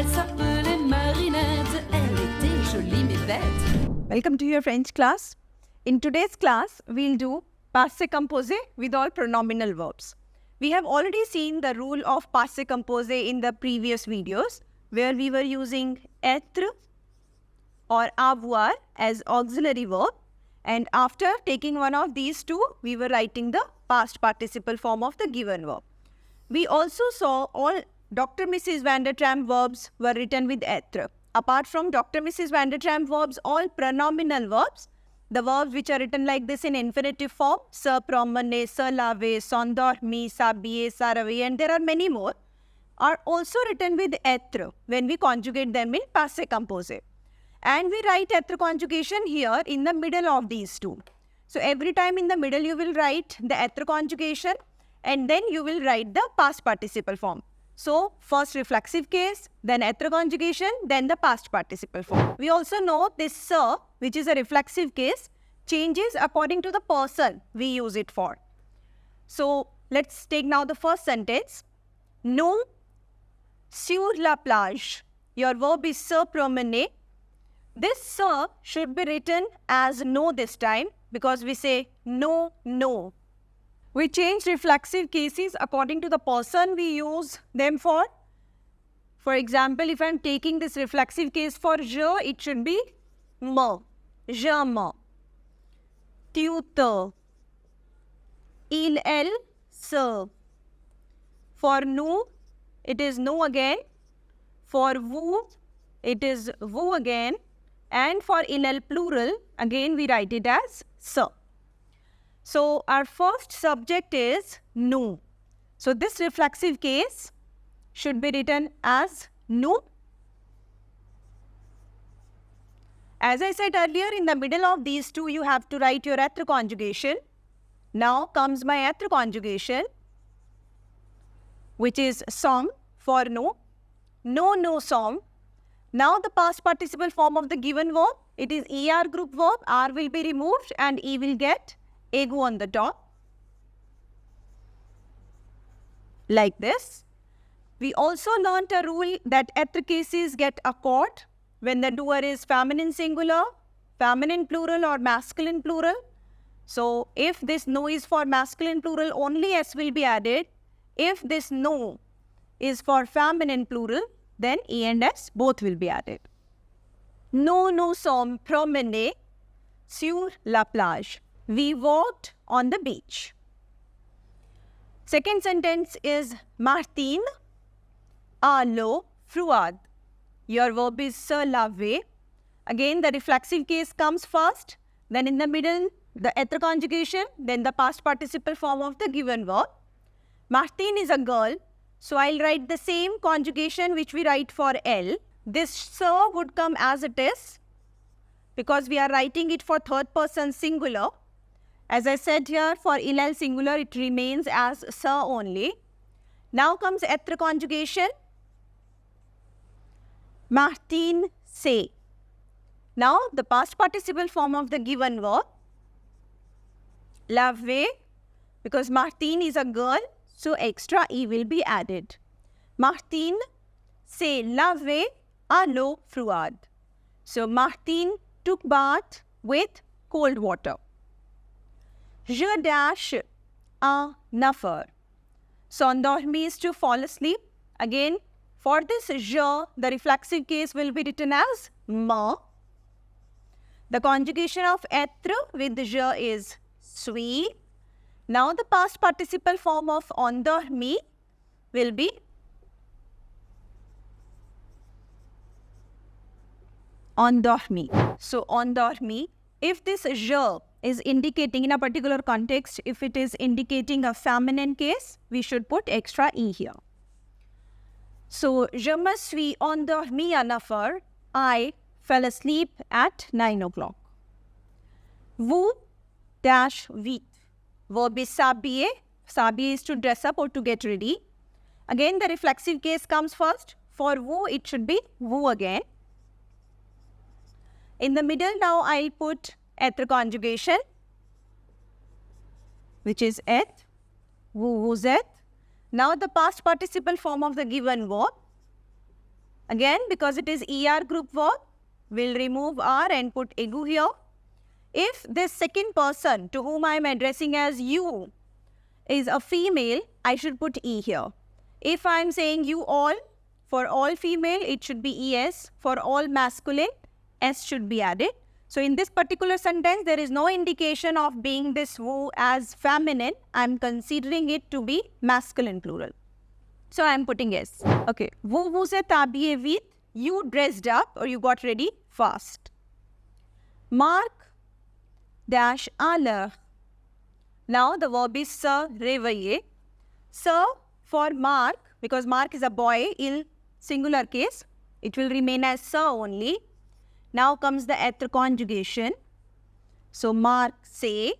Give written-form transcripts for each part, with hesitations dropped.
Elle s'appelait Marinette, elle était jolie mais bête. Welcome to your French class. In today's class, we'll do passé composé with all pronominal verbs. We have already seen the rule of passé composé in the previous videos, where we were using être or avoir as auxiliary verb, and after taking one of these two, we were writing the past participle form of the given verb. We also saw all Dr. Mrs. Vandertramp verbs were written with être. Apart from Dr. Mrs. Vandertramp verbs, all pronominal verbs, the verbs which are written like this in infinitive form, se promener, se laver, s'endormir, s'habiller, s'arraver, and there are many more, are also written with être when we conjugate them in passé composé. And we write être conjugation here in the middle of these two. So every time in the middle you will write the être conjugation and then you will write the past participle form. So first reflexive case, then être conjugation, then the past participle form. We also know this se, which is a reflexive case, changes according to the person we use it for. So let's take now the first sentence. Nous sur la plage. Your verb is se promener. This se should be written as no this time because we say no, no. We change reflexive cases according to the person we use them for. For example, if I am taking this reflexive case for je, it should be me, je me. Tu te. Il, elle, se. For nous, it is nous again. For vous, it is vous again. And for il, elle plural, again we write it as se. So our first subject is nous. So this reflexive case should be written as nous. As I said earlier, in the middle of these two, you have to write your être conjugation. Now comes my être conjugation, which is som for nous. No, no, som. Now the past participle form of the given verb, it is ER group verb. R will be removed and E will get ego on the top. Like this. We also learnt a rule that être cases get accord when the doer is feminine singular, feminine plural or masculine plural. So if this no is for masculine plural, only S will be added. If this no is for feminine plural, then E and S both will be added. Nous nous sommes promenés sur la plage. We walked on the beach. Second sentence is Martine a l'eau froide. Your verb is se laver. Again, the reflexive case comes first. Then in the middle, the être conjugation. Then the past participle form of the given verb. Martine is a girl. So I'll write the same conjugation which we write for elle. This se would come as it is because we are writing it for third person singular. As I said here, for il, elle singular, it remains as se only. Now comes être conjugation. Martine sait. Now the past participle form of the given verb. Laver, because Martine is a girl, so extra E will be added. Martine s'est laver à l'eau froide. So Martine took bath with cold water. Je dash un affaire. S'endormir is to fall asleep. Again, for this je, the reflexive case will be written as me. The conjugation of être with je is suis. Now the past participle form of endormi will be endormi. So endormi, if this je is indicating in a particular context, if it is indicating a feminine case, we should put extra E here. So, je me suis endormi à 9 heures. I fell asleep at 9 o'clock. Vous dash vite. Verb is s'habiller. S'habiller is to dress up or to get ready. Again, the reflexive case comes first. For vous, it should be vous again. In the middle, now I put être conjugation, which is êtes, vous êtes. Now the past participle form of the given verb. Again, because it is ER group verb, we'll remove R and put egu here. If this second person to whom I am addressing as you is a female, I should put E here. If I am saying you all, for all female, it should be ES. For all masculine, S should be added. So in this particular sentence, there is no indication of being this who as feminine. I am considering it to be masculine plural. So I am putting S. Okay. Vous vous êtes habillé vite. You dressed up or you got ready fast. Marc dash à l'heure. Now the verb is se réveiller. Se for Mark, because Mark is a boy, in singular case, it will remain as se only. Now comes the être conjugation. So Mark say.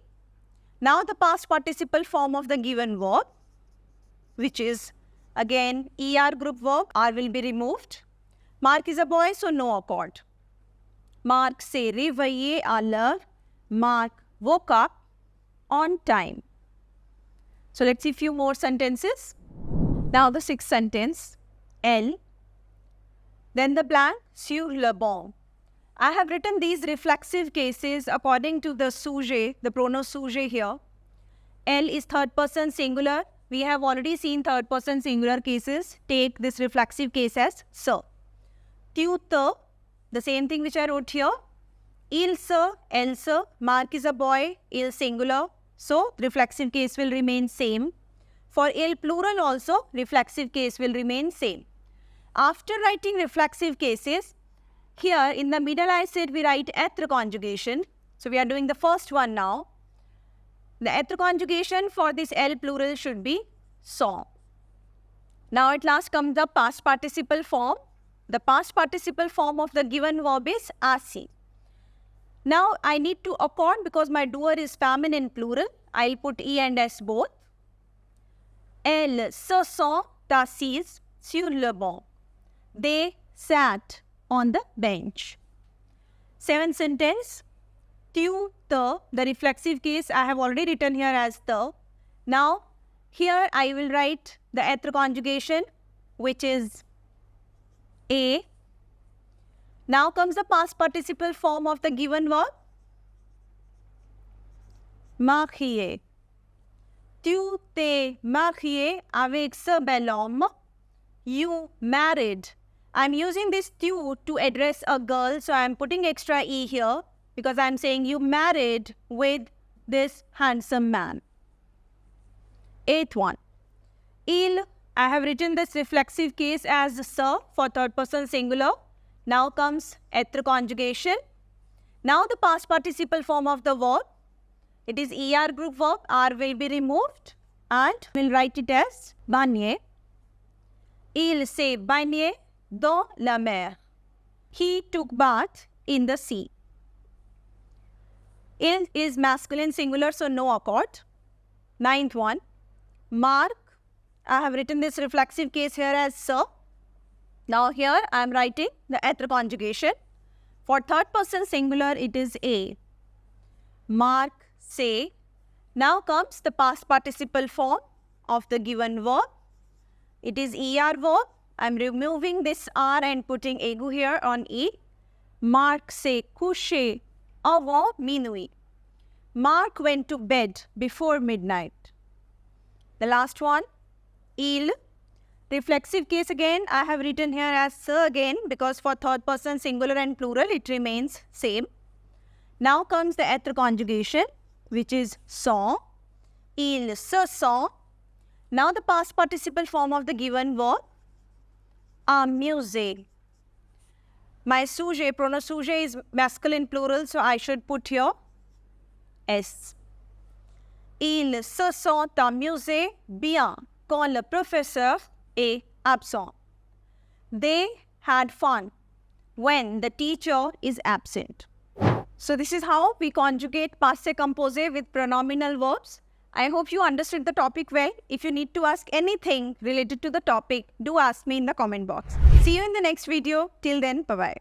Now the past participle form of the given verb, which is again ER group verb, R will be removed. Mark is a boy, so no accord. Mark s'est réveillé à l'heure. Mark woke up on time. So let's see a few more sentences. Now the sixth sentence, elle. Then the blank, sur le banc. I have written these reflexive cases according to the sujet, the pronoun sujet here. Elle is third person singular. We have already seen third person singular cases. Take this reflexive case as se. Tu te, the same thing which I wrote here. Il se, elle se, Mark is a boy, il singular. So reflexive case will remain same. For il plural also, reflexive case will remain same. After writing reflexive cases, here in the middle I said we write être conjugation. So we are doing the first one now. The être conjugation for this L plural should be sont. Now at last comes the past participle form. The past participle form of the given verb is assis. Now I need to accord because my doer is feminine plural. I'll put E and S both. Elles se sont assises sur le banc. They sat on the bench. Seventh sentence. Tu, te, the reflexive case I have already written here as te. Now here I will write the être conjugation, which is A. Now comes the past participle form of the given verb. Marié. Tu t'es marié avec ce bel homme. You married. I am using this tu to address a girl, so I am putting extra E here because I am saying you married with this handsome man. Eighth one. Il, I have written this reflexive case as se for third person singular. Now comes être conjugation. Now the past participle form of the verb. It is ER group verb. R will be removed and we'll write it as baigner. Il s'est baigné dans la mer. He took bath in the sea. Il is masculine singular, so no accord. Ninth one. Mark. I have written this reflexive case here as se. Now here I am writing the être conjugation. For third person singular, it is A. Mark say. Now comes the past participle form of the given verb. It is ER verb. I am removing this R and putting egu here on E. Mark s'est couché avant minuit. Mark went to bed before midnight. The last one, il. Reflexive case again, I have written here as se again because for third person singular and plural, it remains same. Now comes the être conjugation, which is sont. Il se sont. Now the past participle form of the given verb, amuser. My sujet, pronoun sujet is masculine plural, so I should put here S. Ils se sont amusés bien quand le professeur est absent. They had fun when the teacher is absent. So this is how we conjugate passé composé with pronominal verbs. I hope you understood the topic well. If you need to ask anything related to the topic, do ask me in the comment box. See you in the next video. Till then, bye-bye.